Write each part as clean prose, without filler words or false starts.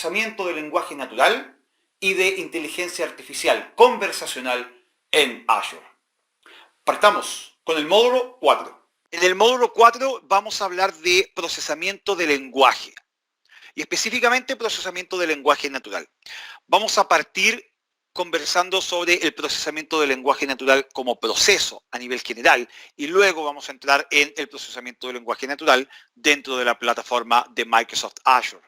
procesamiento del lenguaje natural y de inteligencia artificial conversacional en Azure. Partamos con el módulo 4. En el módulo 4 vamos a hablar de procesamiento de lenguaje y específicamente procesamiento de lenguaje natural. Vamos a partir conversando sobre el procesamiento del lenguaje natural como proceso a nivel general y luego vamos a entrar en el procesamiento del lenguaje natural dentro de la plataforma de Microsoft Azure.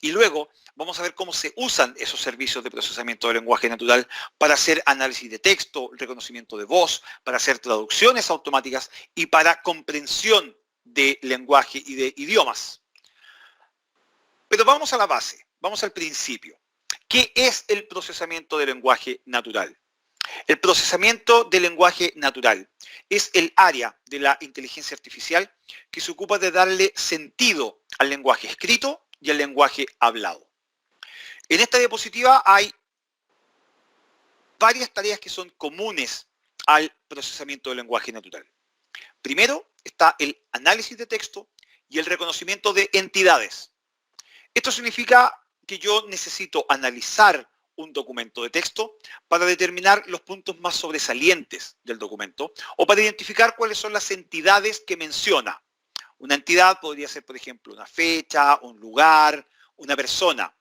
Y luego vamos a ver cómo se usan esos servicios de procesamiento del lenguaje natural para hacer análisis de texto, reconocimiento de voz, para hacer traducciones automáticas y para comprensión de lenguaje y de idiomas. Pero vamos a la base, vamos al principio. ¿Qué es el procesamiento de lenguaje natural? El procesamiento de lenguaje natural es el área de la inteligencia artificial que se ocupa de darle sentido al lenguaje escrito y al lenguaje hablado. En esta diapositiva hay varias tareas que son comunes al procesamiento del lenguaje natural. Primero está el análisis de texto y el reconocimiento de entidades. Esto significa que yo necesito analizar un documento de texto para determinar los puntos más sobresalientes del documento o para identificar cuáles son las entidades que menciona. Una entidad podría ser, por ejemplo, una fecha, un lugar, una persona.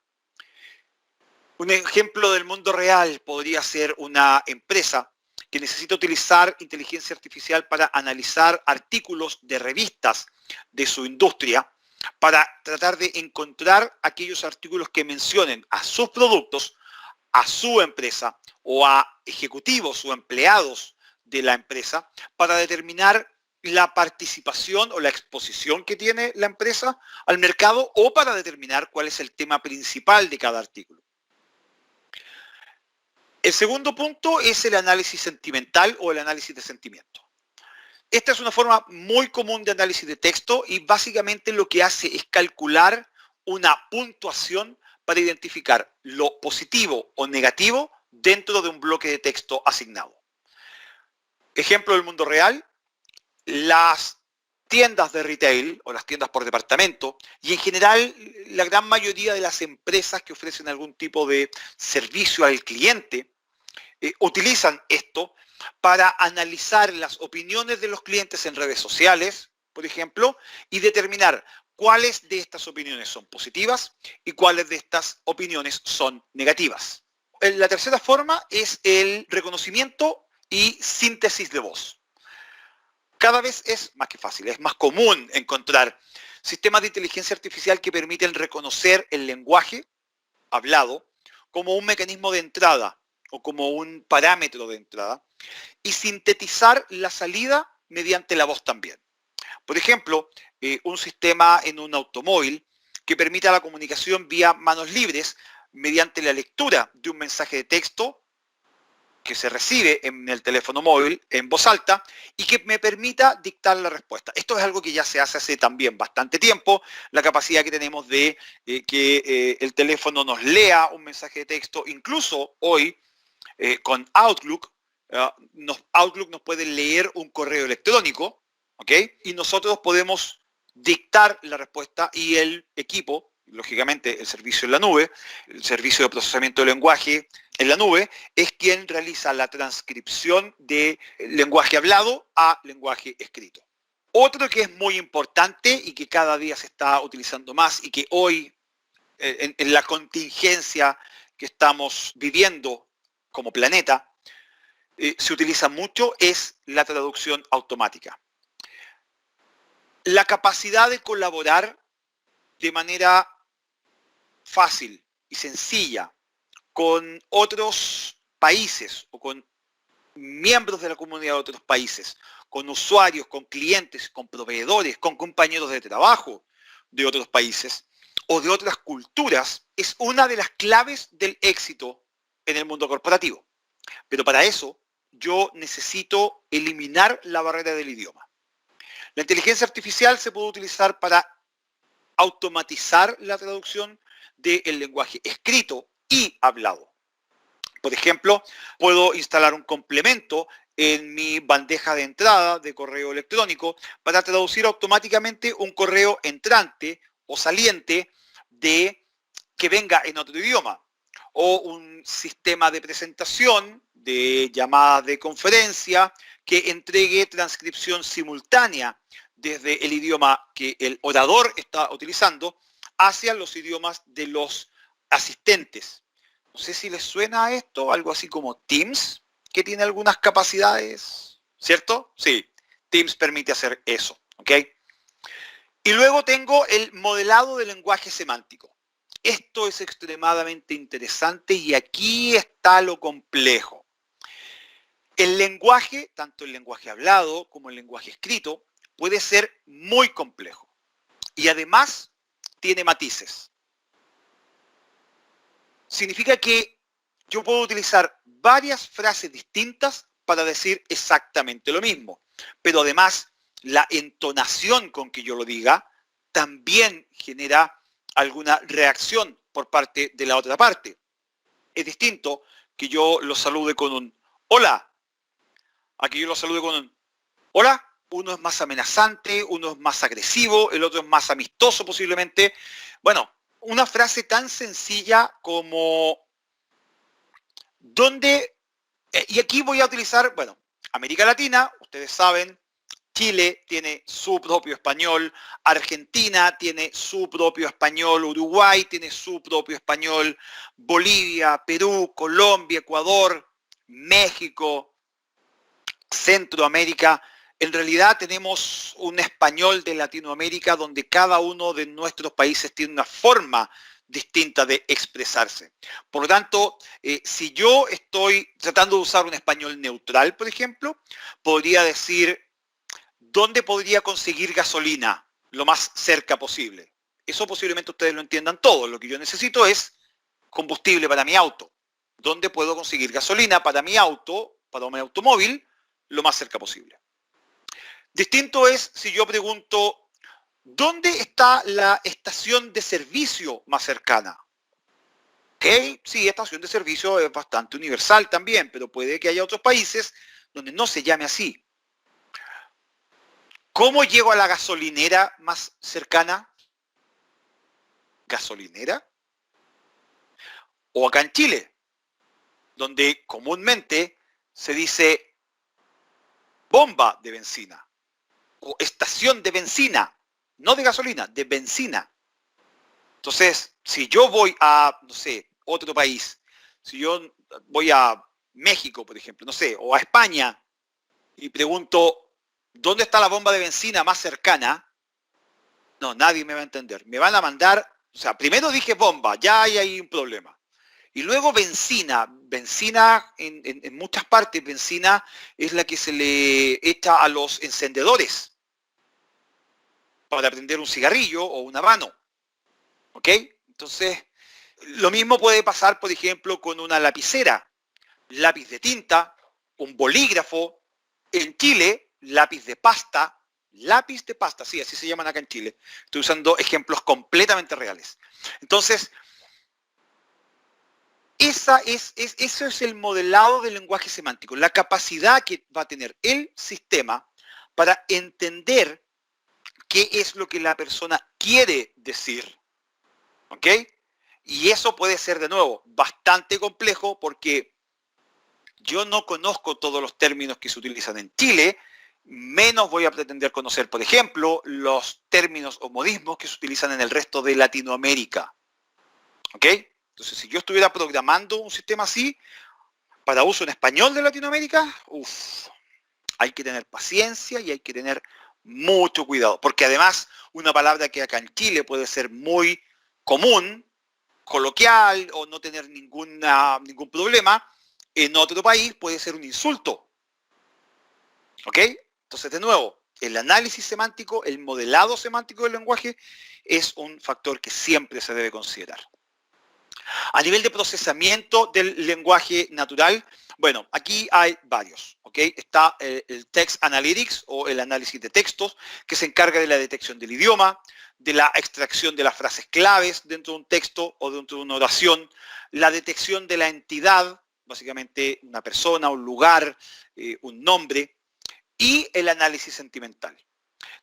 Un ejemplo del mundo real podría ser una empresa que necesita utilizar inteligencia artificial para analizar artículos de revistas de su industria para tratar de encontrar aquellos artículos que mencionen a sus productos, a su empresa o a ejecutivos o empleados de la empresa para determinar la participación o la exposición que tiene la empresa al mercado o para determinar cuál es el tema principal de cada artículo. El segundo punto es el análisis sentimental o el análisis de sentimiento. Esta es una forma muy común de análisis de texto y básicamente lo que hace es calcular una puntuación para identificar lo positivo o negativo dentro de un bloque de texto asignado. Ejemplo del mundo real, las tiendas de retail o las tiendas por departamento y en general la gran mayoría de las empresas que ofrecen algún tipo de servicio al cliente utilizan esto para analizar las opiniones de los clientes en redes sociales, por ejemplo, y determinar cuáles de estas opiniones son positivas y cuáles de estas opiniones son negativas. La tercera forma es el reconocimiento y síntesis de voz. Cada vez es más que fácil, es más común encontrar sistemas de inteligencia artificial que permiten reconocer el lenguaje hablado como un mecanismo de entrada o como un parámetro de entrada y sintetizar la salida mediante la voz también. Por ejemplo, un sistema en un automóvil que permita la comunicación vía manos libres mediante la lectura de un mensaje de texto que se recibe en el teléfono móvil en voz alta y que me permita dictar la respuesta. Esto es algo que ya se hace también bastante tiempo, la capacidad que tenemos de que el teléfono nos lea un mensaje de texto, incluso hoy con Outlook, Outlook nos puede leer un correo electrónico, ¿ok? Y nosotros podemos dictar la respuesta y el equipo, lógicamente el servicio en la nube, el servicio de procesamiento de lenguaje en la nube, es quien realiza la transcripción de lenguaje hablado a lenguaje escrito. Otro que es muy importante y que cada día se está utilizando más y que hoy, en la contingencia que estamos viviendo como planeta, se utiliza mucho, es la traducción automática. La capacidad de colaborar de manera fácil y sencilla con otros países o con miembros de la comunidad de otros países, con usuarios, con clientes, con proveedores, con compañeros de trabajo de otros países o de otras culturas, es una de las claves del éxito en el mundo corporativo. Pero para eso yo necesito eliminar la barrera del idioma. La inteligencia artificial se puede utilizar para automatizar la traducción del lenguaje escrito y hablado. Por ejemplo, puedo instalar un complemento en mi bandeja de entrada de correo electrónico para traducir automáticamente un correo entrante o saliente de que venga en otro idioma, o un sistema de presentación, de llamadas de conferencia, que entregue transcripción simultánea desde el idioma que el orador está utilizando hacia los idiomas de los asistentes. No sé si les suena esto, algo así como Teams, que tiene algunas capacidades, ¿cierto? Sí, Teams permite hacer eso, ¿ok? Y luego tengo el modelado del lenguaje semántico. Esto es extremadamente interesante y aquí está lo complejo. El lenguaje, tanto el lenguaje hablado como el lenguaje escrito, puede ser muy complejo y además tiene matices. Significa que yo puedo utilizar varias frases distintas para decir exactamente lo mismo, pero además la entonación con que yo lo diga también genera alguna reacción por parte de la otra parte. Es distinto que yo lo salude con un hola, a que yo lo salude con un hola. Uno es más amenazante, uno es más agresivo, el otro es más amistoso posiblemente. Bueno, una frase tan sencilla como ¿dónde? Y aquí voy a utilizar, bueno, América Latina, ustedes saben, Chile tiene su propio español, Argentina tiene su propio español, Uruguay tiene su propio español, Bolivia, Perú, Colombia, Ecuador, México, Centroamérica. En realidad tenemos un español de Latinoamérica donde cada uno de nuestros países tiene una forma distinta de expresarse. Por lo tanto, si yo estoy tratando de usar un español neutral, por ejemplo, podría decir, ¿dónde podría conseguir gasolina lo más cerca posible? Eso posiblemente ustedes lo entiendan todo. Lo que yo necesito es combustible para mi auto. ¿Dónde puedo conseguir gasolina para mi auto, para mi automóvil, lo más cerca posible? Distinto es si yo pregunto, ¿dónde está la estación de servicio más cercana? Ok, sí, estación de servicio es bastante universal también, pero puede que haya otros países donde no se llame así. ¿Cómo llego a la gasolinera más cercana? ¿Gasolinera? O acá en Chile, donde comúnmente se dice bomba de benzina o estación de benzina, no de gasolina, de benzina. Entonces, si yo voy a, no sé, otro país, si yo voy a México, por ejemplo, no sé, o a España, y pregunto, ¿dónde está la bomba de benzina más cercana? No, nadie me va a entender. Me van a mandar, o sea, primero dije bomba, ya hay ahí un problema. Y luego benzina. Benzina, en muchas partes, benzina es la que se le echa a los encendedores para prender un cigarrillo o un habano. ¿Ok? Entonces, lo mismo puede pasar, por ejemplo, con una lapicera, lápiz de tinta, un bolígrafo. En Chile, lápiz de pasta, sí, así se llaman acá en Chile. Estoy usando ejemplos completamente reales. Entonces, eso es el modelado del lenguaje semántico, la capacidad que va a tener el sistema para entender qué es lo que la persona quiere decir. ¿Ok? Y eso puede ser, de nuevo, bastante complejo porque yo no conozco todos los términos que se utilizan en Chile, menos voy a pretender conocer, por ejemplo, los términos o modismos que se utilizan en el resto de Latinoamérica. ¿Ok? Entonces, si yo estuviera programando un sistema así, para uso en español de Latinoamérica, hay que tener paciencia y hay que tener mucho cuidado, porque además una palabra que acá en Chile puede ser muy común, coloquial o no tener ningún problema, en otro país puede ser un insulto. ¿Ok? Entonces, de nuevo, el análisis semántico, el modelado semántico del lenguaje es un factor que siempre se debe considerar. A nivel de procesamiento del lenguaje natural, bueno, aquí hay varios, ¿ok? Está el Text Analytics o el análisis de textos, que se encarga de la detección del idioma, de la extracción de las frases claves dentro de un texto o dentro de una oración, la detección de la entidad, básicamente una persona, un lugar, un nombre, y el análisis sentimental.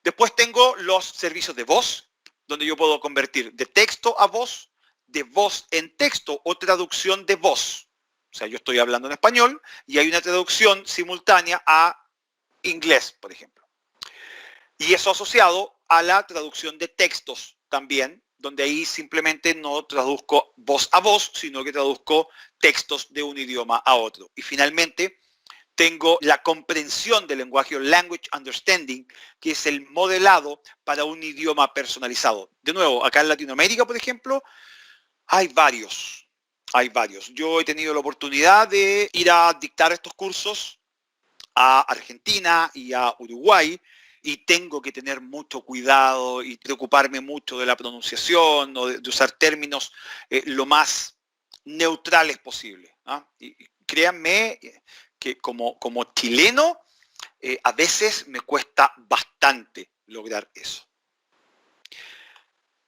Después tengo los servicios de voz, donde yo puedo convertir de texto a voz, de voz en texto o traducción de voz. O sea, yo estoy hablando en español y hay una traducción simultánea a inglés, por ejemplo. Y eso asociado a la traducción de textos también, donde ahí simplemente no traduzco voz a voz, sino que traduzco textos de un idioma a otro. Y finalmente, tengo la comprensión del lenguaje o language understanding, que es el modelado para un idioma personalizado. De nuevo, acá en Latinoamérica, por ejemplo, hay varios. Hay varios. Yo he tenido la oportunidad de ir a dictar estos cursos a Argentina y a Uruguay, y tengo que tener mucho cuidado y preocuparme mucho de la pronunciación o de usar términos lo más neutrales posible. ¿Ah? Y créanme que como chileno a veces me cuesta bastante lograr eso.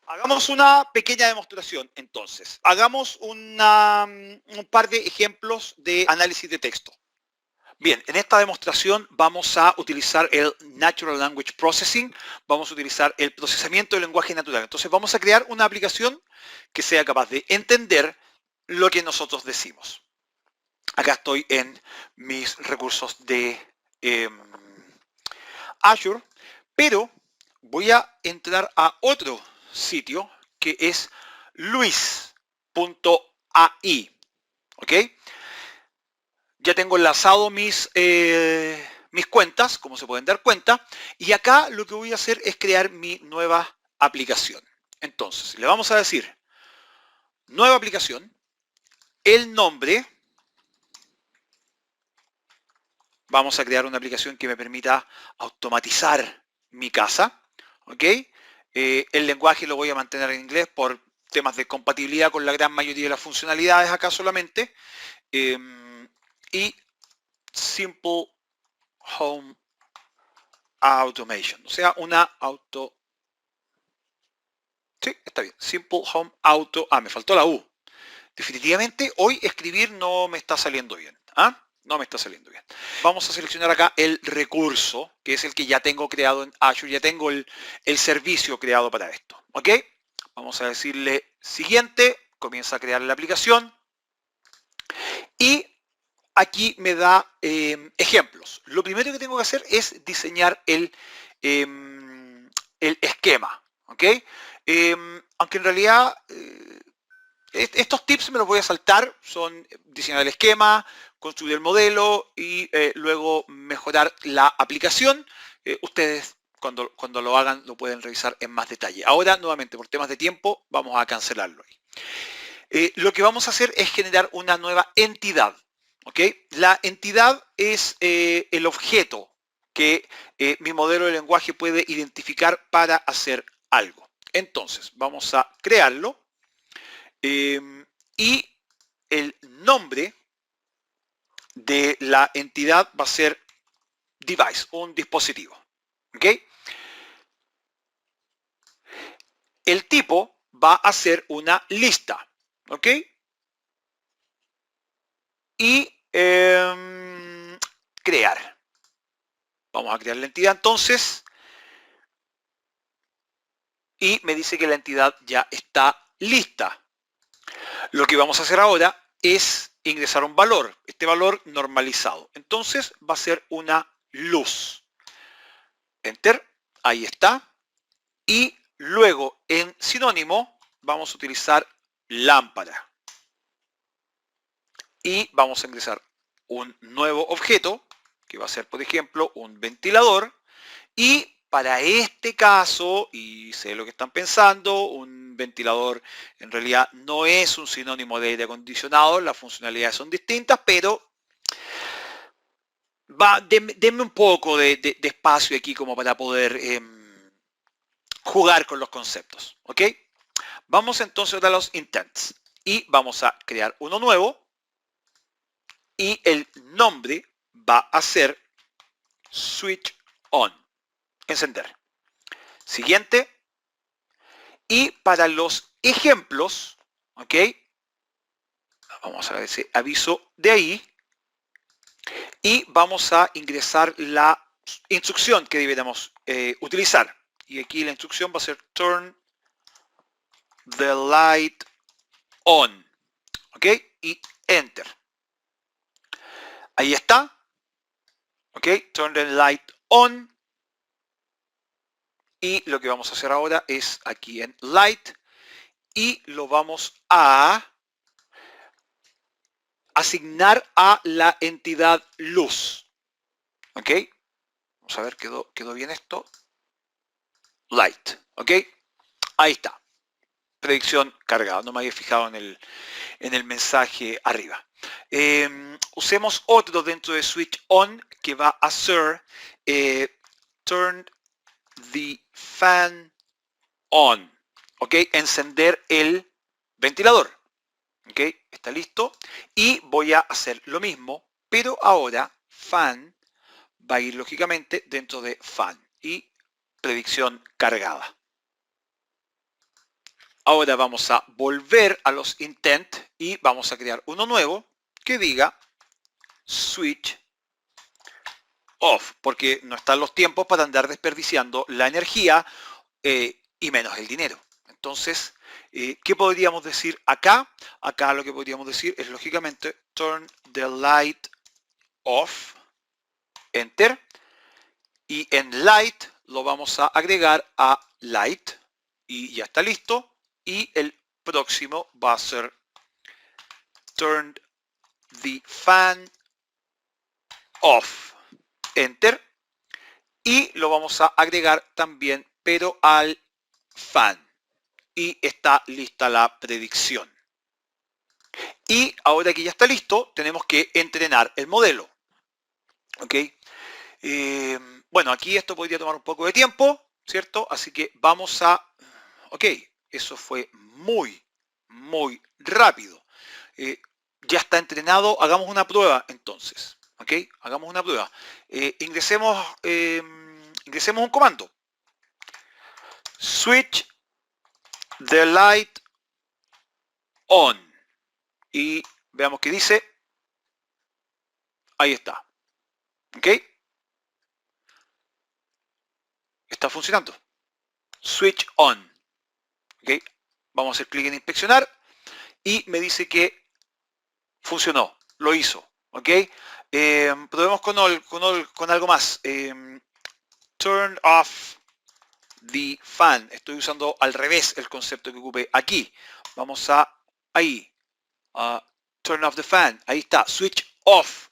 Hagamos una pequeña demostración entonces. Hagamos un par de ejemplos de análisis de texto. Bien, en esta demostración vamos a utilizar el Natural Language Processing, vamos a utilizar el procesamiento del lenguaje natural. Entonces vamos a crear una aplicación que sea capaz de entender lo que nosotros decimos. Acá estoy en mis recursos de Azure, pero voy a entrar a otro sitio que es luis.ai, ¿ok? Ya tengo enlazado mis cuentas, como se pueden dar cuenta, y acá lo que voy a hacer es crear mi nueva aplicación. Entonces, le vamos a decir nueva aplicación, el nombre, vamos a crear una aplicación que me permita automatizar mi casa, ¿ok? El lenguaje lo voy a mantener en inglés por temas de compatibilidad con la gran mayoría de las funcionalidades acá solamente. Y Simple Home Automation, o sea, Sí, está bien. Simple Home Auto. Me faltó la U. Definitivamente hoy escribir no me está saliendo bien. No me está saliendo bien. Vamos a seleccionar acá el recurso, que es el que ya tengo creado en Azure. Ya tengo el servicio creado para esto. ¿Ok? Vamos a decirle siguiente. Comienza a crear la aplicación. Y aquí me da ejemplos. Lo primero que tengo que hacer es diseñar el esquema. ¿Ok? Aunque en realidad estos tips me los voy a saltar. Son diseñar el esquema, construir el modelo y luego mejorar la aplicación. Ustedes cuando lo hagan lo pueden revisar en más detalle. Ahora, nuevamente, por temas de tiempo, vamos a cancelarlo ahí. Lo que vamos a hacer es generar una nueva entidad. ¿Okay? La entidad es el objeto que mi modelo de lenguaje puede identificar para hacer algo. Entonces, vamos a crearlo y el nombre de la entidad va a ser device, un dispositivo. ¿Okay? El tipo va a ser una lista. ¿Ok? Y crear. Vamos a crear la entidad entonces. Y me dice que la entidad ya está lista. Lo que vamos a hacer ahora es ingresar un valor. Este valor normalizado. Entonces va a ser una luz. Enter. Ahí está. Y luego en sinónimo vamos a utilizar lámpara. Y vamos a ingresar un nuevo objeto, que va a ser, por ejemplo, un ventilador. Y para este caso, y sé lo que están pensando, un ventilador en realidad no es un sinónimo de aire acondicionado, las funcionalidades son distintas, pero denme un poco de espacio aquí como para poder jugar con los conceptos. ¿Ok? Vamos entonces a los intents y vamos a crear uno nuevo. Y el nombre va a ser switch on, encender. Siguiente. Y para los ejemplos, ¿ok? Vamos a ver ese aviso de ahí. Y vamos a ingresar la instrucción que deberíamos utilizar. Y aquí la instrucción va a ser turn the light on. ¿Ok? Y enter. Ahí está. ¿Ok? Turn the light on. Y lo que vamos a hacer ahora es aquí en light y lo vamos a asignar a la entidad luz. ¿Ok? Vamos a ver, quedó bien esto. Light. ¿Ok? Ahí está. Predicción cargada. No me había fijado en el mensaje arriba. Usemos otro dentro de switch on que va a ser turn the fan on. ¿Ok? Encender el ventilador. ¿Ok? Está listo. Y voy a hacer lo mismo, pero ahora fan va a ir lógicamente dentro de fan y predicción cargada. Ahora vamos a volver a los intent y vamos a crear uno nuevo que diga switch off, porque no están los tiempos para andar desperdiciando la energía y menos el dinero. Entonces, ¿qué podríamos decir acá? Acá lo que podríamos decir es lógicamente turn the light off, enter, y en light lo vamos a agregar a light y ya está listo. Y el próximo va a ser turn the fan off, enter, y lo vamos a agregar también, pero al fan. Y está lista la predicción. Y ahora que ya está listo, tenemos que entrenar el modelo. ¿Ok? Bueno, aquí esto podría tomar un poco de tiempo, ¿cierto? Así que vamos a... Ok, eso fue muy, muy rápido. Ya está entrenado, hagamos una prueba entonces. ¿Ok? Hagamos una prueba. Ingresemos un comando. Switch the light on. Y veamos qué dice. Ahí está. ¿Ok? Está funcionando. Switch on. ¿Ok? Vamos a hacer clic en inspeccionar. Y me dice que funcionó. Lo hizo. ¿Ok? Probemos con algo más. Turn off the fan. Estoy usando al revés el concepto que ocupé aquí. Vamos a ahí. Turn off the fan. Ahí está. Switch off.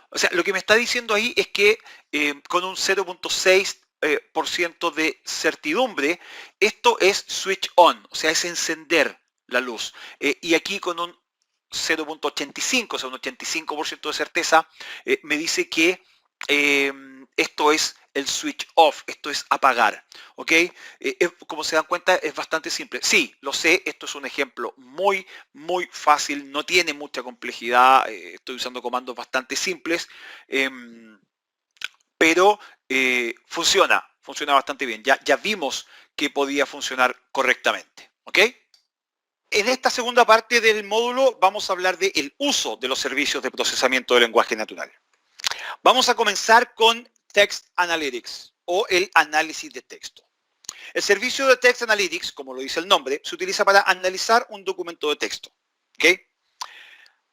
O sea, lo que me está diciendo ahí es que con un 0.6% de certidumbre, esto es switch on, o sea, es encender la luz. Y aquí con un 0.85, o sea, un 85% de certeza, me dice que esto es el switch off, esto es apagar. ¿Ok? Como se dan cuenta, es bastante simple. Sí, lo sé, esto es un ejemplo muy, muy fácil, no tiene mucha complejidad, estoy usando comandos bastante simples, pero funciona bastante bien. Ya vimos que podía funcionar correctamente. ¿Ok? En esta segunda parte del módulo vamos a hablar del uso de los servicios de procesamiento de lenguaje natural. Vamos a comenzar con Text Analytics o el análisis de texto. El servicio de Text Analytics, como lo dice el nombre, se utiliza para analizar un documento de texto. ¿Okay?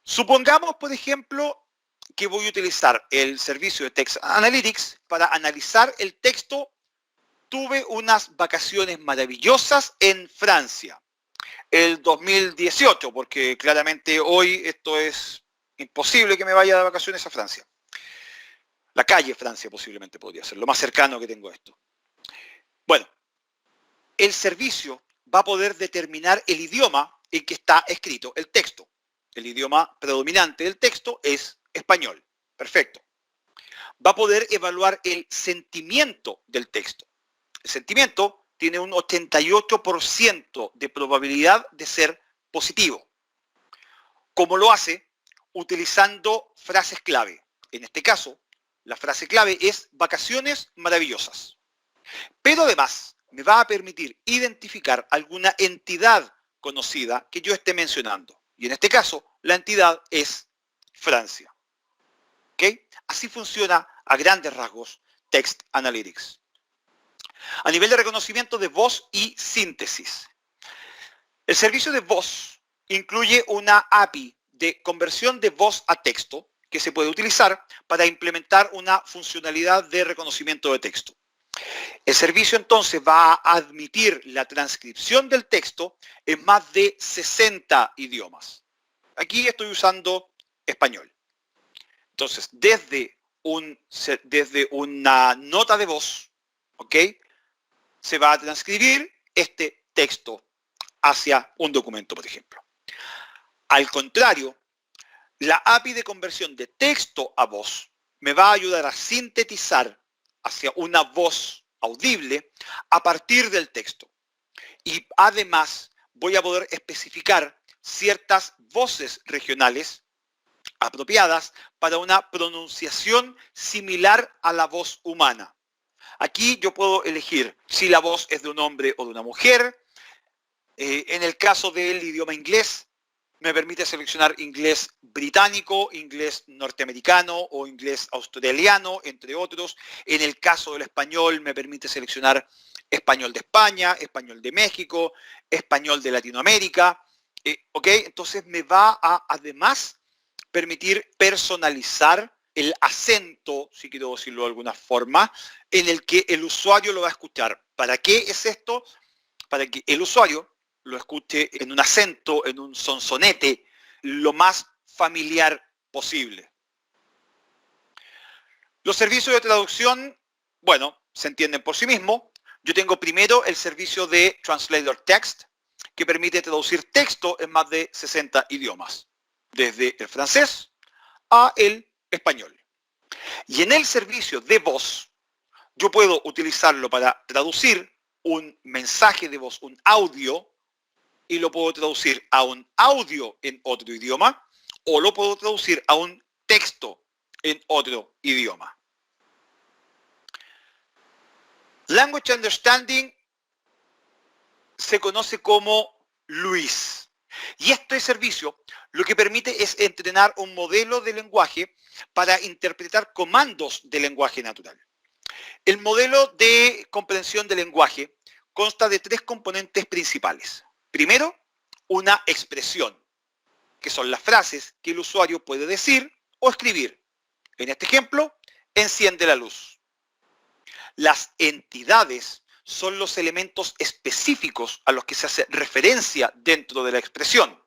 Supongamos, por ejemplo, que voy a utilizar el servicio de Text Analytics para analizar el texto. Tuve unas vacaciones maravillosas en Francia, el 2018, porque claramente hoy esto es imposible que me vaya de vacaciones a Francia. La calle Francia posiblemente podría ser, lo más cercano que tengo a esto. Bueno, el servicio va a poder determinar el idioma en que está escrito el texto. El idioma predominante del texto es español. Perfecto. Va a poder evaluar el sentimiento del texto. El sentimiento tiene un 88% de probabilidad de ser positivo. ¿Cómo lo hace? Utilizando frases clave. En este caso, la frase clave es vacaciones maravillosas. Pero además, me va a permitir identificar alguna entidad conocida que yo esté mencionando. Y en este caso, la entidad es Francia. ¿Ok? Así funciona a grandes rasgos Text Analytics. A nivel de reconocimiento de voz y síntesis. El servicio de voz incluye una API de conversión de voz a texto que se puede utilizar para implementar una funcionalidad de reconocimiento de texto. El servicio entonces va a admitir la transcripción del texto en más de 60 idiomas. Aquí estoy usando español. Entonces, desde una nota de voz, ¿ok?, se va a transcribir este texto hacia un documento, por ejemplo. Al contrario, la API de conversión de texto a voz me va a ayudar a sintetizar hacia una voz audible a partir del texto. Y además voy a poder especificar ciertas voces regionales apropiadas para una pronunciación similar a la voz humana. Aquí yo puedo elegir si la voz es de un hombre o de una mujer. En el caso del idioma inglés, me permite seleccionar inglés británico, inglés norteamericano o inglés australiano, entre otros. En el caso del español, me permite seleccionar español de España, español de México, español de Latinoamérica. ¿Ok? Entonces me va a, además, permitir personalizar el acento, si quiero decirlo de alguna forma, en el que el usuario lo va a escuchar. ¿Para qué es esto? Para que el usuario lo escuche en un acento, en un sonsonete, lo más familiar posible. Los servicios de traducción, bueno, se entienden por sí mismos. Yo tengo primero el servicio de Translator Text, que permite traducir texto en más de 60 idiomas, desde el francés a el español. Y en el servicio de voz, yo puedo utilizarlo para traducir un mensaje de voz, un audio, y lo puedo traducir a un audio en otro idioma, o lo puedo traducir a un texto en otro idioma. Language Understanding se conoce como LUIS. Y este servicio lo que permite es entrenar un modelo de lenguaje para interpretar comandos de lenguaje natural. El modelo de comprensión del lenguaje consta de 3 componentes principales. Primero, una expresión, que son las frases que el usuario puede decir o escribir. En este ejemplo, enciende la luz. Las entidades son los elementos específicos a los que se hace referencia dentro de la expresión.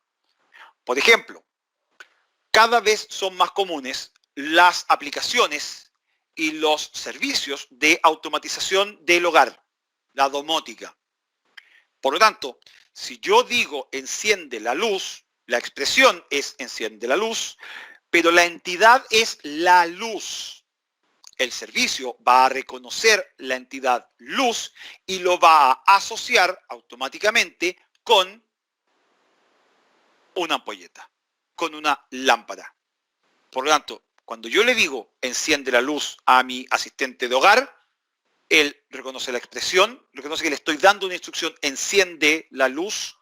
Por ejemplo, cada vez son más comunes las aplicaciones y los servicios de automatización del hogar, la domótica. Por lo tanto, si yo digo enciende la luz, la expresión es enciende la luz, pero la entidad es la luz. El servicio va a reconocer la entidad luz y lo va a asociar automáticamente con una ampolleta, con una lámpara. Por lo tanto, cuando yo le digo enciende la luz a mi asistente de hogar, él reconoce la expresión, reconoce que le estoy dando una instrucción, enciende la luz,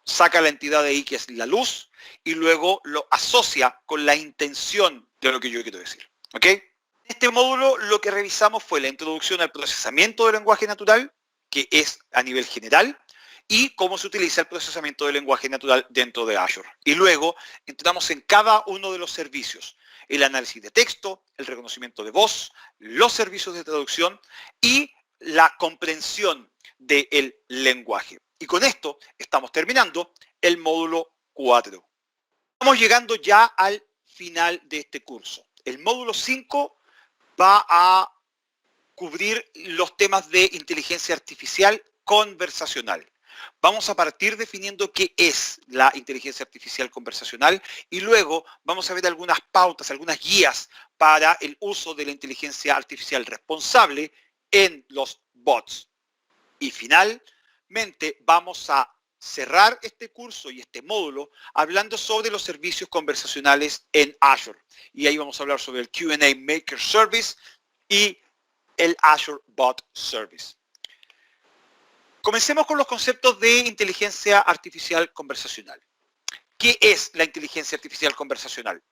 saca la entidad de ahí que es la luz y luego lo asocia con la intención de lo que yo quiero decir. ¿Ok? En este módulo lo que revisamos fue la introducción al procesamiento del lenguaje natural, que es a nivel general, y cómo se utiliza el procesamiento del lenguaje natural dentro de Azure. Y luego entramos en cada uno de los servicios: el análisis de texto, el reconocimiento de voz, los servicios de traducción y la comprensión del lenguaje. Y con esto estamos terminando el módulo 4. Estamos llegando ya al final de este curso. El módulo 5 va a cubrir los temas de inteligencia artificial conversacional. Vamos a partir definiendo qué es la inteligencia artificial conversacional y luego vamos a ver algunas pautas, algunas guías para el uso de la inteligencia artificial responsable en los bots. Y finalmente vamos a cerrar este curso y este módulo hablando sobre los servicios conversacionales en Azure. Y ahí vamos a hablar sobre el Q&A Maker Service y el Azure Bot Service. Comencemos con los conceptos de inteligencia artificial conversacional. ¿Qué es la inteligencia artificial conversacional?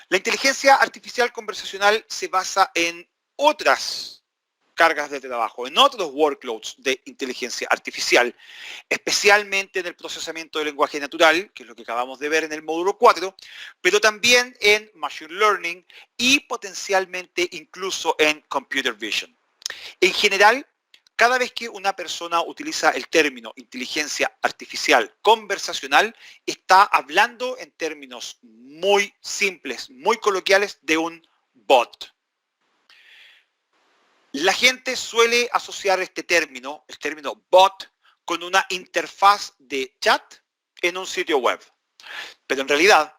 La inteligencia artificial conversacional se basa en otras cargas de trabajo, en otros workloads de inteligencia artificial, especialmente en el procesamiento del lenguaje natural, que es lo que acabamos de ver en el módulo 4, pero también en Machine Learning y potencialmente incluso en Computer Vision. En general, cada vez que una persona utiliza el término inteligencia artificial conversacional, está hablando en términos muy simples, muy coloquiales, de un bot. La gente suele asociar este término, el término bot, con una interfaz de chat en un sitio web. Pero en realidad,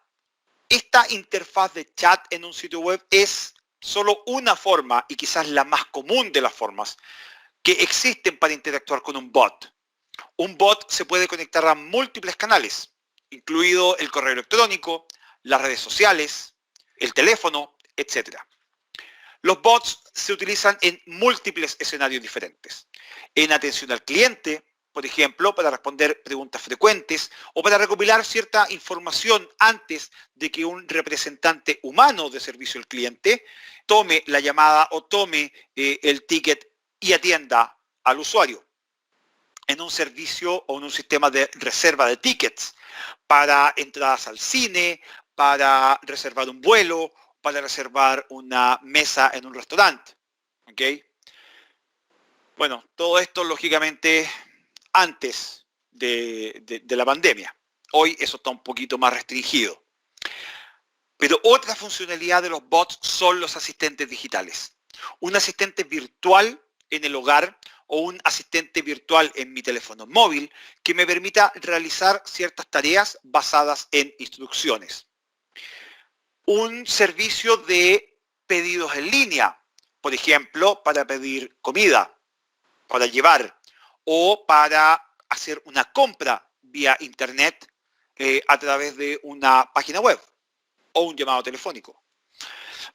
esta interfaz de chat en un sitio web es solo una forma, y quizás la más común de las formas, que existen para interactuar con un bot. Un bot se puede conectar a múltiples canales, incluido el correo electrónico, las redes sociales, el teléfono, etc. Los bots se utilizan en múltiples escenarios diferentes. En atención al cliente, por ejemplo, para responder preguntas frecuentes o para recopilar cierta información antes de que un representante humano de servicio al cliente tome la llamada o tome el ticket y atienda al usuario. En un servicio o en un sistema de reserva de tickets para entradas al cine, para reservar un vuelo, para reservar una mesa en un restaurante. ¿Ok? Bueno, todo esto lógicamente antes de la pandemia. Hoy eso está un poquito más restringido. Pero otra funcionalidad de los bots son los asistentes digitales. Un asistente virtual en el hogar o un asistente virtual en mi teléfono móvil que me permita realizar ciertas tareas basadas en instrucciones. Un servicio de pedidos en línea, por ejemplo, para pedir comida, para llevar o para hacer una compra vía internet a través de una página web o un llamado telefónico.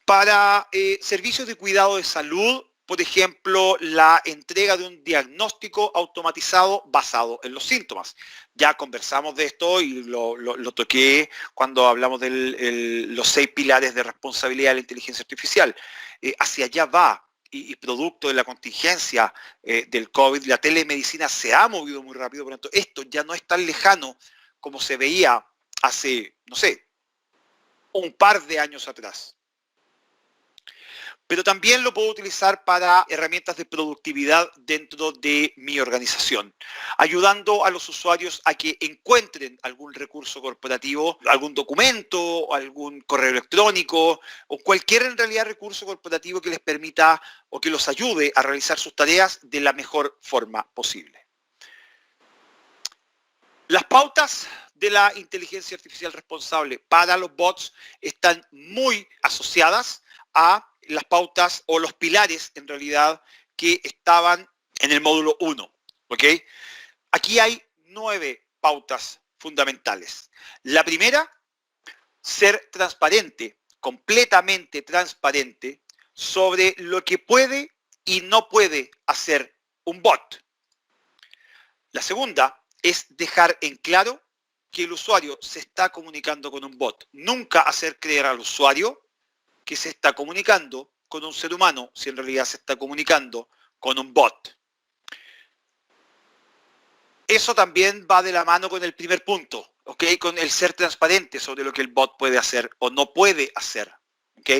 Para servicios de cuidado de salud, por ejemplo, la entrega de un diagnóstico automatizado basado en los síntomas. Ya conversamos de esto y lo toqué cuando hablamos de los 6 pilares de responsabilidad de la inteligencia artificial. Hacia allá va y producto de la contingencia del COVID, la telemedicina se ha movido muy rápido, por lo tanto, esto ya no es tan lejano como se veía hace, no sé, un par de años atrás. Pero también lo puedo utilizar para herramientas de productividad dentro de mi organización, ayudando a los usuarios a que encuentren algún recurso corporativo, algún documento, algún correo electrónico o cualquier en realidad recurso corporativo que les permita o que los ayude a realizar sus tareas de la mejor forma posible. Las pautas de la inteligencia artificial responsable para los bots están muy asociadas a las pautas o los pilares en realidad que estaban en el módulo 1. ¿Ok? Aquí hay 9 pautas fundamentales. La primera, ser transparente, completamente transparente sobre lo que puede y no puede hacer un bot. La segunda es dejar en claro que el usuario se está comunicando con un bot. Nunca hacer creer al usuario que se está comunicando con un ser humano, si en realidad se está comunicando con un bot. Eso también va de la mano con el primer punto, ¿ok? Con el ser transparente sobre lo que el bot puede hacer o no puede hacer, ¿ok?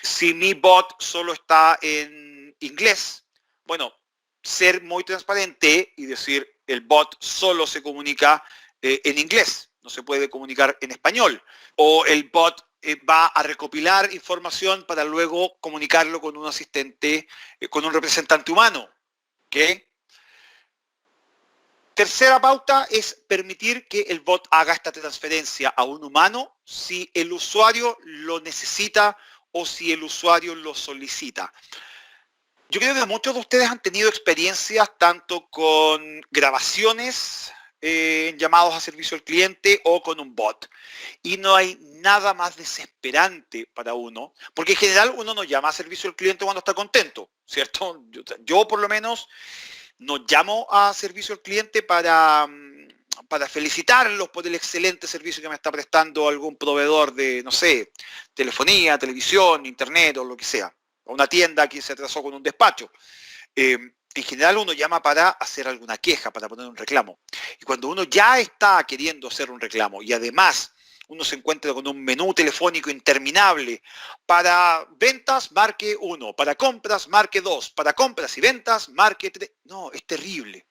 Si mi bot solo está en inglés, bueno, ser muy transparente y decir el bot solo se comunica en inglés, no se puede comunicar en español, o el bot va a recopilar información para luego comunicarlo con un asistente, con un representante humano. ¿Ok? Tercera pauta es permitir que el bot haga esta transferencia a un humano si el usuario lo necesita o si el usuario lo solicita. Yo creo que muchos de ustedes han tenido experiencias tanto con grabaciones en llamados a servicio al cliente o con un bot. Y no hay nada más desesperante para uno, porque en general uno no llama a servicio al cliente cuando está contento, ¿cierto? Yo por lo menos no llamo a servicio al cliente para felicitarlos por el excelente servicio que me está prestando algún proveedor de, no sé, telefonía, televisión, internet o lo que sea. O una tienda que se atrasó con un despacho. En general uno llama para hacer alguna queja, para poner un reclamo. Y cuando uno ya está queriendo hacer un reclamo y además uno se encuentra con un menú telefónico interminable, para ventas marque 1, para compras marque 2, para compras y ventas marque 3. No, es terrible.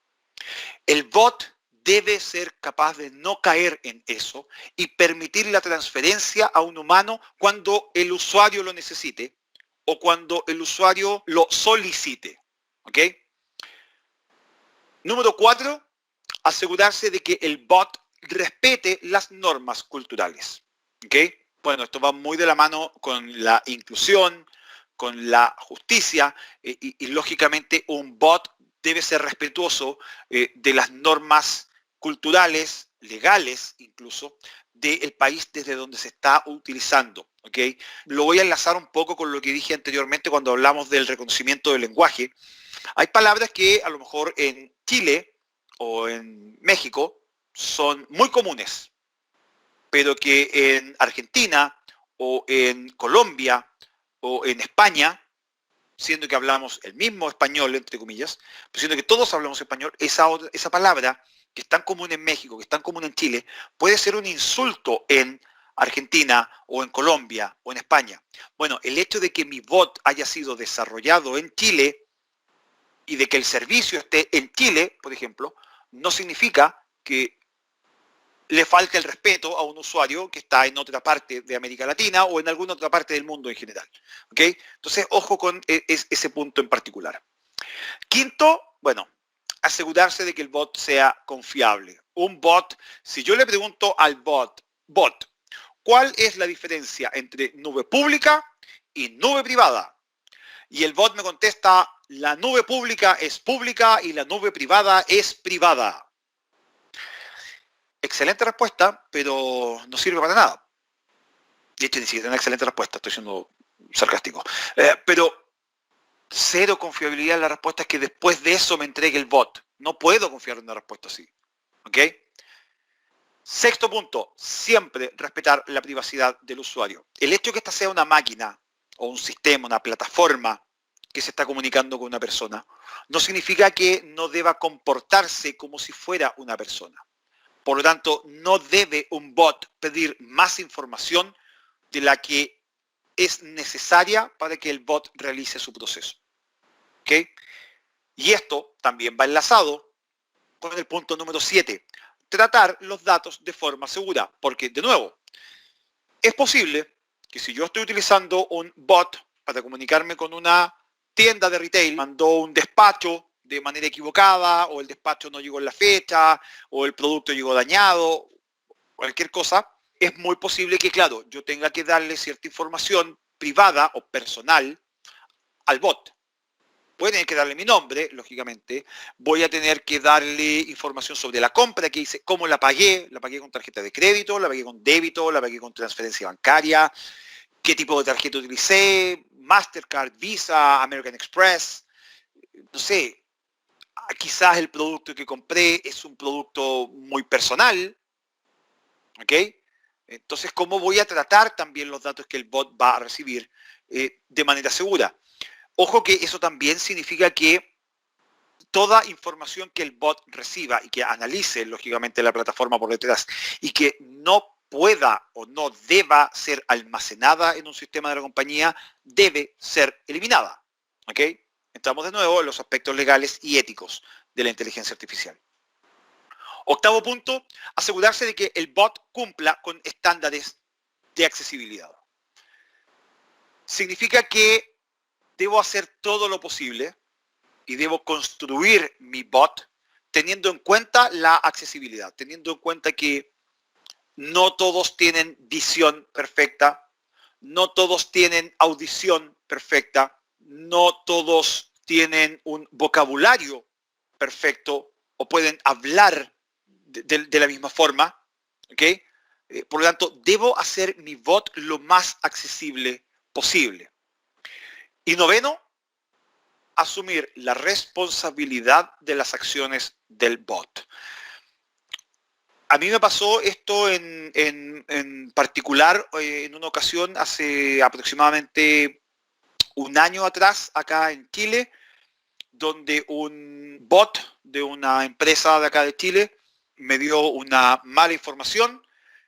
El bot debe ser capaz de no caer en eso y permitir la transferencia a un humano cuando el usuario lo necesite o cuando el usuario lo solicite. ¿Ok? Número 4, asegurarse de que el bot respete las normas culturales. ¿Ok? Bueno, esto va muy de la mano con la inclusión, con la justicia y lógicamente un bot debe ser respetuoso de las normas culturales, legales incluso, del país desde donde se está utilizando. ¿Ok? Lo voy a enlazar un poco con lo que dije anteriormente cuando hablamos del reconocimiento del lenguaje. Hay palabras que a lo mejor en Chile o en México son muy comunes, pero que en Argentina o en Colombia o en España, siendo que hablamos el mismo español, entre comillas, pero siendo que todos hablamos español, esa palabra que es tan común en México, que es tan común en Chile, puede ser un insulto en Argentina o en Colombia o en España. Bueno, el hecho de que mi bot haya sido desarrollado en Chile y de que el servicio esté en Chile, por ejemplo, no significa que le falte el respeto a un usuario que está en otra parte de América Latina o en alguna otra parte del mundo en general. ¿Ok? Entonces, ojo con ese punto en particular. Quinto, bueno, asegurarse de que el bot sea confiable. Un bot, si yo le pregunto al bot, ¿cuál es la diferencia entre nube pública y nube privada? Y el bot me contesta, la nube pública es pública y la nube privada es privada. Excelente respuesta, pero no sirve para nada. De hecho, ni siquiera una excelente respuesta, estoy siendo sarcástico. Pero cero confiabilidad en la respuesta es que después de eso me entregue el bot. No puedo confiar en una respuesta así. ¿Ok? Sexto punto, siempre respetar la privacidad del usuario. El hecho de que esta sea una máquina o un sistema, una plataforma que se está comunicando con una persona, no significa que no deba comportarse como si fuera una persona. Por lo tanto, no debe un bot pedir más información de la que es necesaria para que el bot realice su proceso. ¿Ok? Y esto también va enlazado con el punto número 7. Tratar los datos de forma segura. Porque, de nuevo, es posible que si yo estoy utilizando un bot para comunicarme con una tienda de retail, mandó un despacho de manera equivocada, o el despacho no llegó en la fecha, o el producto llegó dañado, cualquier cosa, es muy posible que, claro, yo tenga que darle cierta información privada o personal al bot. Voy a tener que darle mi nombre, lógicamente. Voy a tener que darle información sobre la compra que hice, cómo la pagué con tarjeta de crédito, la pagué con débito, la pagué con transferencia bancaria, qué tipo de tarjeta utilicé, Mastercard, Visa, American Express, no sé, quizás el producto que compré es un producto muy personal, ¿ok? Entonces, ¿cómo voy a tratar también los datos que el bot va a recibir de manera segura? Ojo que eso también significa que toda información que el bot reciba y que analice, lógicamente, la plataforma por detrás y que no pueda o no deba ser almacenada en un sistema de la compañía, debe ser eliminada. ¿Ok? Entramos de nuevo en los aspectos legales y éticos de la inteligencia artificial. Octavo punto, asegurarse de que el bot cumpla con estándares de accesibilidad. Significa que debo hacer todo lo posible y debo construir mi bot teniendo en cuenta la accesibilidad, teniendo en cuenta que no todos tienen visión perfecta, no todos tienen audición perfecta, no todos tienen un vocabulario perfecto o pueden hablar de la misma forma, ¿ok? Por lo tanto, debo hacer mi bot lo más accesible posible. Y noveno, asumir la responsabilidad de las acciones del bot. A mí me pasó esto en particular en una ocasión hace aproximadamente un año atrás acá en Chile. donde un bot de una empresa de acá de Chile me dio una mala información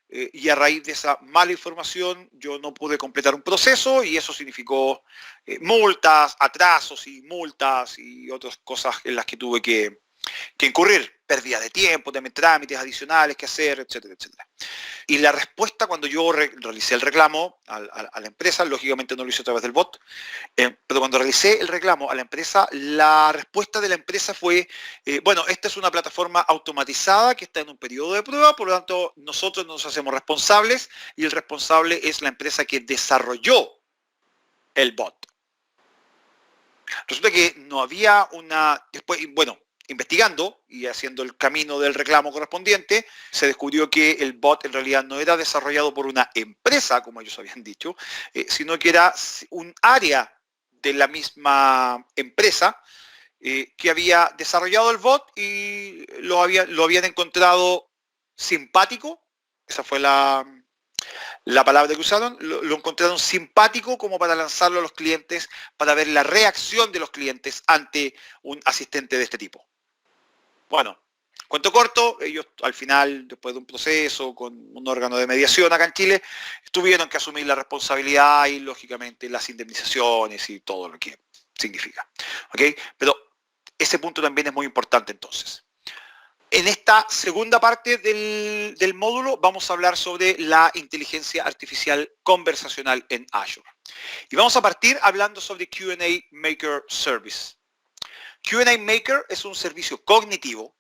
y a raíz de esa mala información yo no pude completar un proceso y eso significó multas, atrasos y multas y otras cosas en las que tuve que incurrir, pérdida de tiempo, de trámites adicionales que hacer, etcétera, etcétera. Y la respuesta cuando yo realicé el reclamo a la empresa, lógicamente no lo hice a través del bot, pero cuando realicé el reclamo a la empresa, la respuesta de la empresa fue, bueno, esta es una plataforma automatizada que está en un periodo de prueba, por lo tanto nosotros nos hacemos responsables y el responsable es la empresa que desarrolló el bot. Resulta que no había después, bueno, investigando y haciendo el camino del reclamo correspondiente, se descubrió que el bot en realidad no era desarrollado por una empresa, como ellos habían dicho, sino que era un área de la misma empresa que había desarrollado el bot y lo habían encontrado simpático. Esa fue la palabra que usaron, lo encontraron simpático como para lanzarlo a los clientes, para ver la reacción de los clientes ante un asistente de este tipo. Bueno, cuento corto, ellos al final, después de un proceso con un órgano de mediación acá en Chile, tuvieron que asumir la responsabilidad y lógicamente las indemnizaciones y todo lo que significa. ¿Ok? Pero ese punto también es muy importante entonces. En esta segunda parte del módulo vamos a hablar sobre la inteligencia artificial conversacional en Azure. Y vamos a partir hablando sobre Q&A Maker Service. Q&A Maker es un servicio cognitivo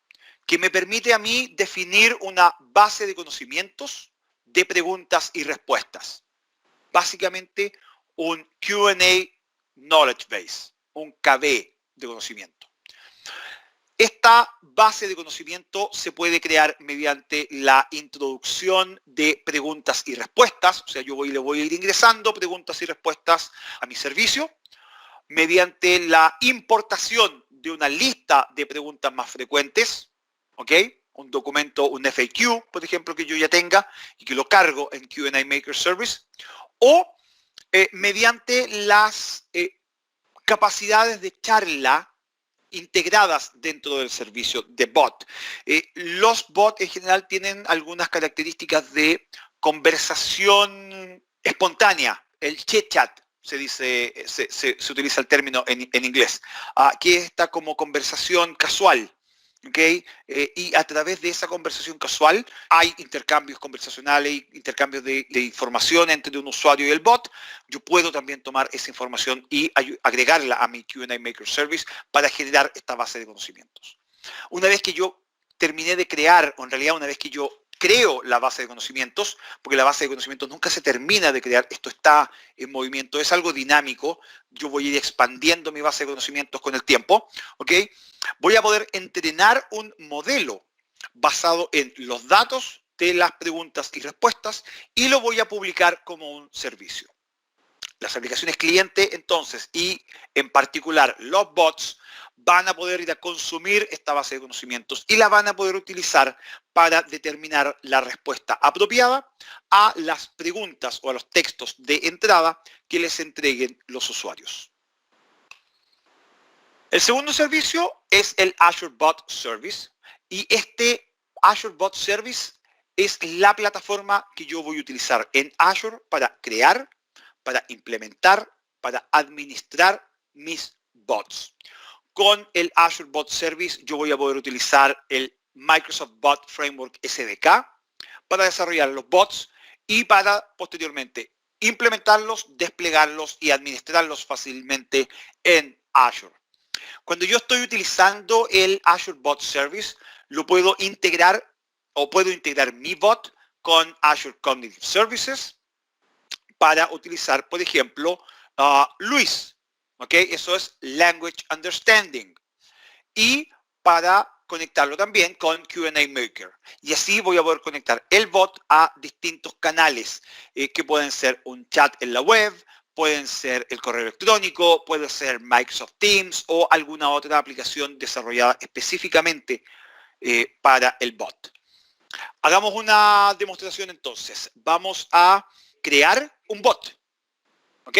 que me permite a mí definir una base de conocimientos de preguntas y respuestas. Básicamente un Q&A Knowledge Base, un KB de conocimiento. Esta base de conocimiento se puede crear mediante la introducción de preguntas y respuestas, o sea, le voy a ir ingresando preguntas y respuestas a mi servicio, mediante la importación de una lista de preguntas más frecuentes, ¿ok? Un documento, un FAQ, por ejemplo, que yo ya tenga y que lo cargo en Q&A Maker Service, o mediante las capacidades de charla integradas dentro del servicio de bot. Los bots en general tienen algunas características de conversación espontánea, el chit-chat, se dice, se utiliza el término en inglés, que está como conversación casual. ¿Okay? Y a través de esa conversación casual hay intercambios conversacionales, intercambios de información entre un usuario y el bot. Yo puedo también tomar esa información y agregarla a mi Q&A Maker Service para generar esta base de conocimientos. Una vez que yo terminé de crear, o en realidad una vez que yo creo la base de conocimientos, porque la base de conocimientos nunca se termina de crear, esto está en movimiento, es algo dinámico, yo voy a ir expandiendo mi base de conocimientos con el tiempo, ¿ok? Voy a poder entrenar un modelo basado en los datos de las preguntas y respuestas y lo voy a publicar como un servicio. Las aplicaciones cliente, entonces, y en particular los bots, van a poder ir a consumir esta base de conocimientos y la van a poder utilizar para determinar la respuesta apropiada a las preguntas o a los textos de entrada que les entreguen los usuarios. El segundo servicio es el Azure Bot Service y este Azure Bot Service es la plataforma que yo voy a utilizar en Azure para crear, para implementar, para administrar mis bots. Con el Azure Bot Service yo voy a poder utilizar el Microsoft Bot Framework SDK para desarrollar los bots y para posteriormente implementarlos, desplegarlos y administrarlos fácilmente en Azure. Cuando yo estoy utilizando el Azure Bot Service, lo puedo integrar o puedo integrar mi bot con Azure Cognitive Services para utilizar, por ejemplo, Luis. ¿Ok? Eso es Language Understanding. Y para conectarlo también con Q&A Maker. Y así voy a poder conectar el bot a distintos canales que pueden ser un chat en la web, pueden ser el correo electrónico, puede ser Microsoft Teams o alguna otra aplicación desarrollada específicamente para el bot. Hagamos una demostración entonces. Vamos a crear un bot. ¿Ok?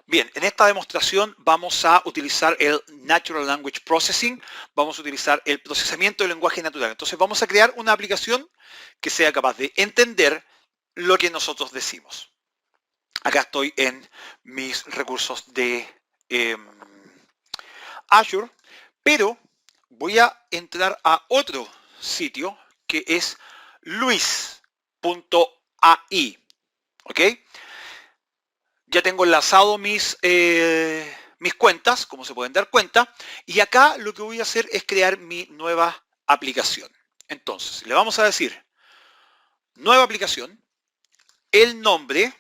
Bien, en esta demostración vamos a utilizar el Natural Language Processing, vamos a utilizar el procesamiento del lenguaje natural. Entonces vamos a crear una aplicación que sea capaz de entender lo que nosotros decimos. Acá estoy en mis recursos de Azure, pero voy a entrar a otro sitio que es luis.ai. ¿Ok? Ya tengo enlazado mis cuentas, como se pueden dar cuenta, y acá lo que voy a hacer es crear mi nueva aplicación. Entonces, le vamos a decir nueva aplicación, el nombre.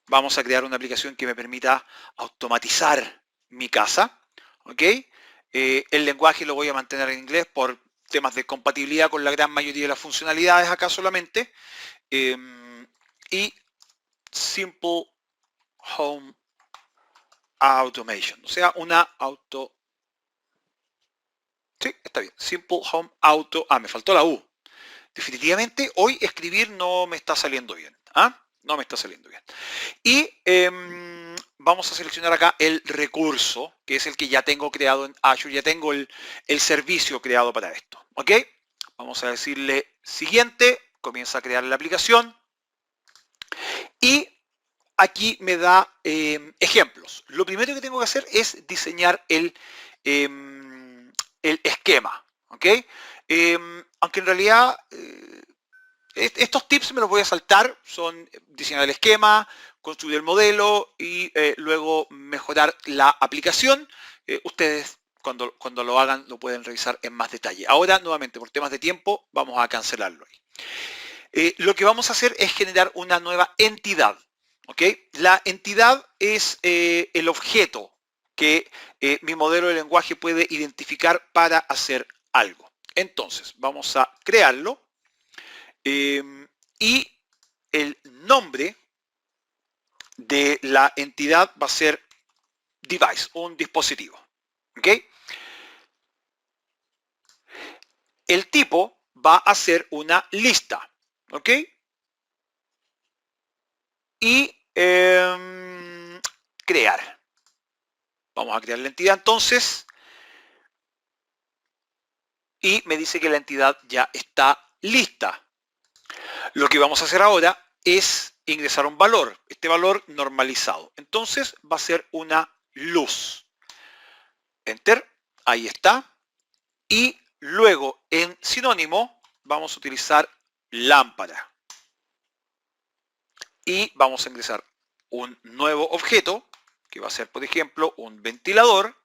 Vamos a crear una aplicación que me permita automatizar mi casa. ¿Ok? El lenguaje lo voy a mantener en inglés por temas de compatibilidad con la gran mayoría de las funcionalidades acá solamente. Y Simple Home Automation, o sea, Sí, está bien. Simple Home Auto... me faltó la U. Definitivamente hoy escribir no me está saliendo bien. No me está saliendo bien. Y vamos a seleccionar acá el recurso, que es el que ya tengo creado en Azure. Ya tengo el servicio creado para esto. ¿Ok? Vamos a decirle siguiente. Comienza a crear la aplicación. Y aquí me da ejemplos. Lo primero que tengo que hacer es diseñar el esquema. ¿Ok? Aunque en realidad estos tips me los voy a saltar. Son diseñar el esquema, construir el modelo y luego mejorar la aplicación. Ustedes cuando lo hagan lo pueden revisar en más detalle. Ahora, nuevamente, por temas de tiempo, vamos a cancelarlo ahí. Lo que vamos a hacer es generar una nueva entidad. ¿Ok? La entidad es el objeto que mi modelo de lenguaje puede identificar para hacer algo. Entonces, vamos a crearlo y el nombre de la entidad va a ser device, un dispositivo. ¿Ok? El tipo va a ser una lista. ¿Ok? Y crear. Vamos a crear la entidad entonces. Y me dice que la entidad ya está lista. Lo que vamos a hacer ahora es ingresar un valor. Este valor normalizado. Entonces va a ser una luz. Enter. Ahí está. Y luego en sinónimo vamos a utilizar lámpara. Y vamos a ingresar un nuevo objeto, que va a ser, por ejemplo, un ventilador.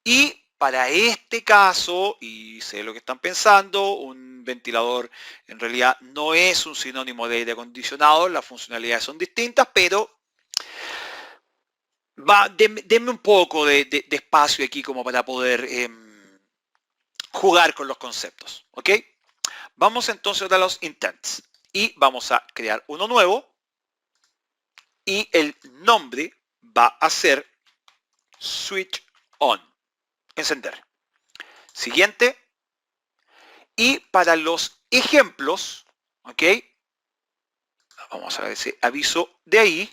Y para este caso, y sé lo que están pensando, un ventilador en realidad no es un sinónimo de aire acondicionado, las funcionalidades son distintas, pero denme un poco de espacio aquí como para poder jugar con los conceptos. ¿Ok? Vamos entonces a los intents y vamos a crear uno nuevo y el nombre va a ser switch on. Encender. Siguiente. Y para los ejemplos, ¿ok? Vamos a ver ese aviso de ahí.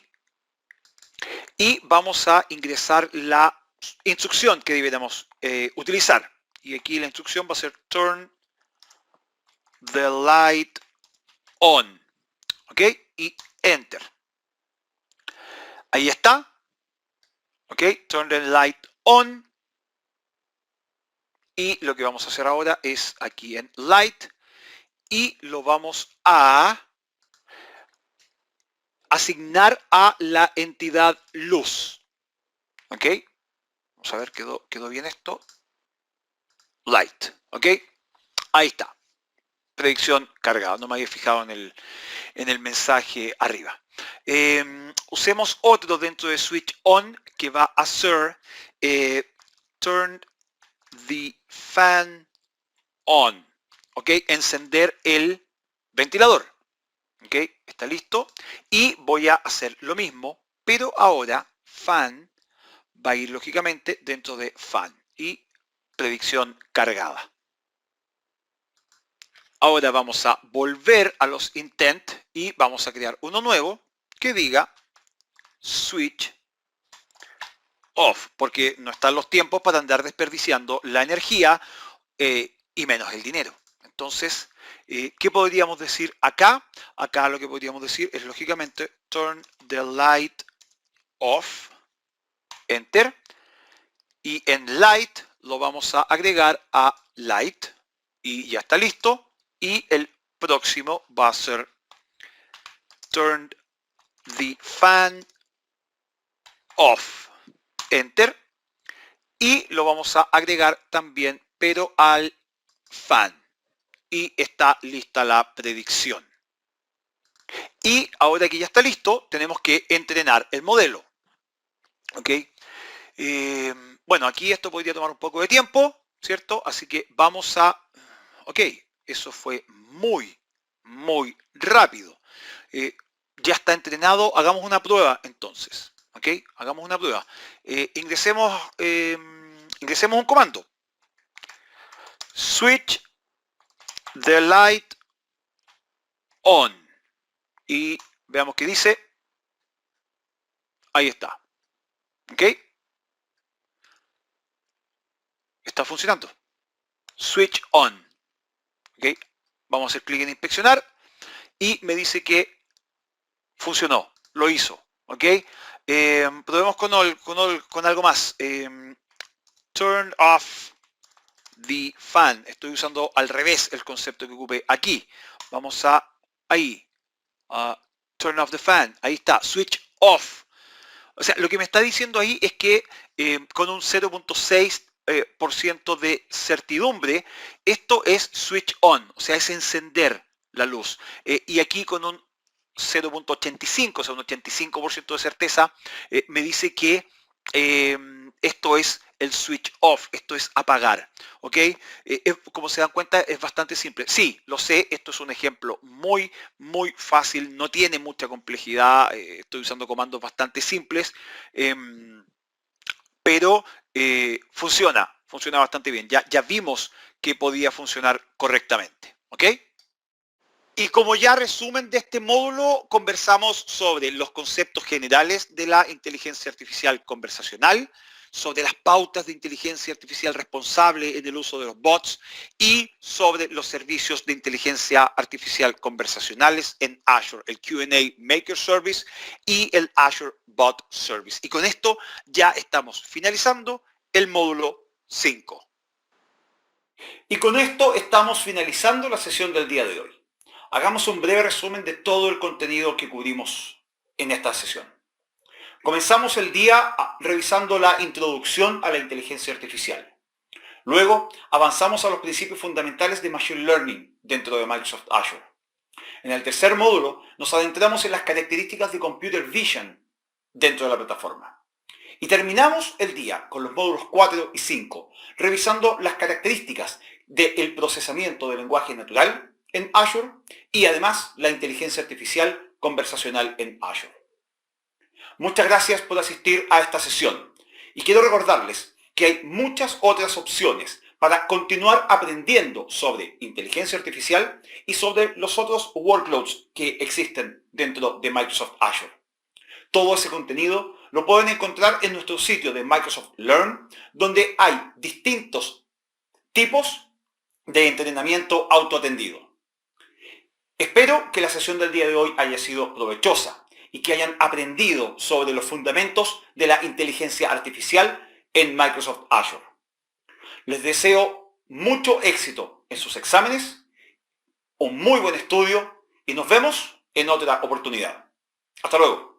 Y vamos a ingresar la instrucción que deberíamos utilizar. Y aquí la instrucción va a ser turn the light on. ¿Ok? Y enter. Ahí está. ¿Ok? Turn the light on. Y lo que vamos a hacer ahora es aquí en light. Y lo vamos a asignar a la entidad luz. ¿Ok? Vamos a ver, quedó bien esto. Light. ¿Ok? Ahí está. Predicción cargada. No me había fijado en el mensaje arriba. Usemos otro dentro de switch on que va a ser turn the fan on. ¿Ok? Encender el ventilador. ¿Ok? Está listo. Y voy a hacer lo mismo, pero ahora fan va a ir lógicamente dentro de fan y predicción cargada. Ahora vamos a volver a los intent y vamos a crear uno nuevo que diga switch off, porque no están los tiempos para andar desperdiciando la energía y menos el dinero. Entonces, ¿qué podríamos decir acá? Acá lo que podríamos decir es, lógicamente, turn the light off, enter, y en light lo vamos a agregar a light, y ya está listo, y el próximo va a ser turn the fan off, enter, y lo vamos a agregar también, pero al fan. Y está lista la predicción. Y ahora que ya está listo, tenemos que entrenar el modelo. ¿Ok? Bueno, aquí esto podría tomar un poco de tiempo, ¿cierto? Así que vamos a... Ok, eso fue muy, muy rápido. Ya está entrenado, hagamos una prueba entonces. ¿Ok? Hagamos una prueba. Ingresemos un comando. Switch the light on. Y veamos qué dice. Ahí está. ¿Ok? Está funcionando. Switch on. ¿Ok? Vamos a hacer clic en inspeccionar. Y me dice que funcionó. Lo hizo. ¿Ok? Probemos con algo más. Turn off the fan. Estoy usando al revés el concepto que ocupé aquí. Vamos a ahí. Turn off the fan. Ahí está. Switch off. O sea, lo que me está diciendo ahí es que con un 0.6% de certidumbre, esto es switch on, o sea, es encender la luz. Y aquí con un 0.85, o sea, un 85% de certeza, me dice que esto es el switch off, esto es apagar, ¿ok? Como se dan cuenta, es bastante simple. Sí, lo sé, esto es un ejemplo muy, muy fácil, no tiene mucha complejidad, estoy usando comandos bastante simples, pero funciona bastante bien. Ya vimos que podía funcionar correctamente, ¿ok? Y como ya resumen de este módulo, conversamos sobre los conceptos generales de la inteligencia artificial conversacional, sobre las pautas de inteligencia artificial responsable en el uso de los bots y sobre los servicios de inteligencia artificial conversacionales en Azure, el Q&A Maker Service y el Azure Bot Service. Y con esto ya estamos finalizando el módulo 5. Y con esto estamos finalizando la sesión del día de hoy. Hagamos un breve resumen de todo el contenido que cubrimos en esta sesión. Comenzamos el día revisando la introducción a la inteligencia artificial. Luego avanzamos a los principios fundamentales de Machine Learning dentro de Microsoft Azure. En el tercer módulo nos adentramos en las características de Computer Vision dentro de la plataforma. Y terminamos el día con los módulos 4 y 5, revisando las características del procesamiento del lenguaje natural en Azure y además la inteligencia artificial conversacional en Azure. Muchas gracias por asistir a esta sesión y quiero recordarles que hay muchas otras opciones para continuar aprendiendo sobre inteligencia artificial y sobre los otros workloads que existen dentro de Microsoft Azure. Todo ese contenido lo pueden encontrar en nuestro sitio de Microsoft Learn, donde hay distintos tipos de entrenamiento autoatendido. Espero que la sesión del día de hoy haya sido provechosa y que hayan aprendido sobre los fundamentos de la inteligencia artificial en Microsoft Azure. Les deseo mucho éxito en sus exámenes, un muy buen estudio y nos vemos en otra oportunidad. Hasta luego.